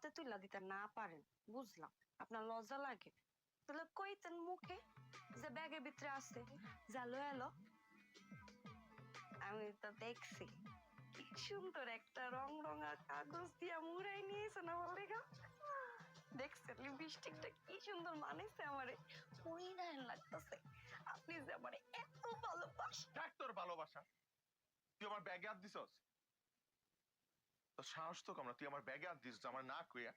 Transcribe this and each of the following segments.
হাতে তুইলা দিতে না পারেন বুঝলাম, আপনার লজ্জা লাগে, তাহলে কইতেন মুখে যে ব্যাগের ভিতরে আছে, জালো এলো। আমি তো দেখছি কি সুন্দর একটা রং রঙা কাগজ দিয়া মুড়াই নিয়েছে না বলে গা। দেখছেন লিপস্টিকটা কি সুন্দর মানেছে আমারে, ওই গায়ে লাগতেছে। আপনি যে আমারে এত ভালোবাসেন। দেখ তোর ভালোবাসা, তুই আমার ব্যাগে হাত দিছস? তোর সাহস তো কম না, তুই আমার ব্যাগে হাত দিছস আমার না কইয়া।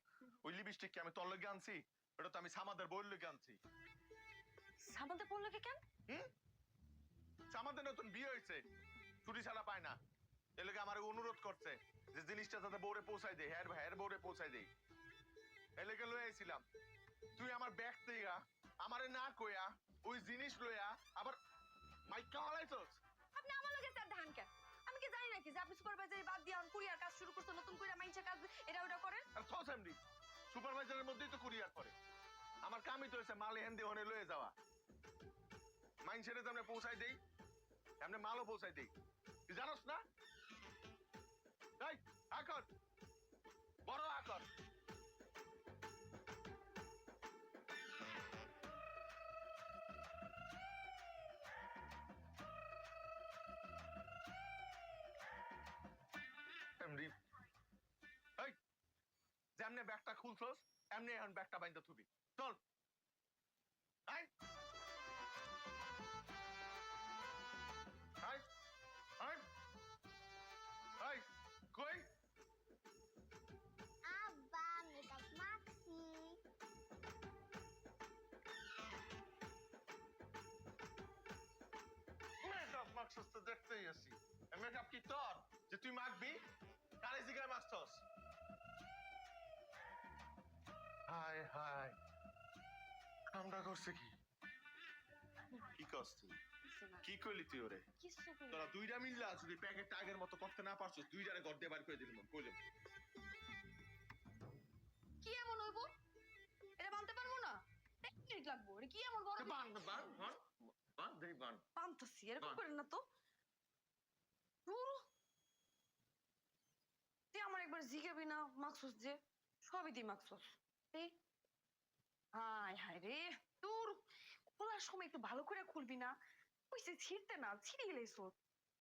ওই লিপস্টিক কি আমি তোর লগে আনছি? ওটা তো আমি সামাদের বইয়ের লগে আনছি। সামাদের পড়লো কি কেন? সামাদের নতুন বিয়ে হয়েছে, ছুটি ছাড়া পায় না, এর লগে আমার অনুরোধ করছে যে জিনিসটা যাতে বউরে পৌঁছাই দেয়, হ্যাঁ বউরে পৌঁছাই দেয়। এর লগে লয়ে আইছিলাম, তুই আমার ব্যাগ থেকে আমারে না কইয়া ওই জিনিস লইয়া আবার মাইকা হালাইছস। আপনি আমার লগে স্যার ধান কেন? আমি কি জানি নাকি যে আপনি সুপারভাইজারি বাদ দিয়ে কুরিয়ার কাজ শুরু করতে, নতুন করে মাইনসা কাজ এটা ওটা করেন? আর থস এমডি সুপারভাইজারের মধ্যেই তো কুরিয়ার করে। আমার কামই তো হয়েছে মাল এহেন দিয়ে ওখানে লয়ে যাওয়া। মাইন ছেড়ে তো আমরা পৌঁছাই দেই, এমনি মালও পৌঁছাই দেই। তুই জানোস না? তাই আকর বড় আকর। এমডি এই যেমনে ব্যাগটা খুলছস এমনি এখন ব্যাগটা বাইন্দা থুবি। চল আই আই আই আই কই আব্বা মেকআপ মাখছি। মেকআপ মাখছস তো দেখতেই আছি। মেকআপ কি তোর যে তুই মাখবি? কারে জিগায় মাখছস? হাই হাই কামটা করছে কি? কি করছ তুই? কি করলি তুই ওরে? কিছু করি তোরা দুইটা মিললা যদি প্যাকেটটা আগের মতো করতে না পারছস, দুইটারে ঘর দিয়ে বার করে দিলাম কইলাম। কি এমন হইব? এটা বানতে পারবো না, 1 মিনিট লাগবো। এটা কি এমন বড়? বান বান বান বান দেই বান। বানতেছি, এরকম বান। করেন না তো। ধুর, তুই আমার একবার জিগাবি না মাকসুস যে সবই দি মাকসুস। হায় হায় রে, তোর খোলার সময় একটু ভালো করে খুলবি না? কইছে ছিঁড়তে না, ছিঁড়ে গেলেছ।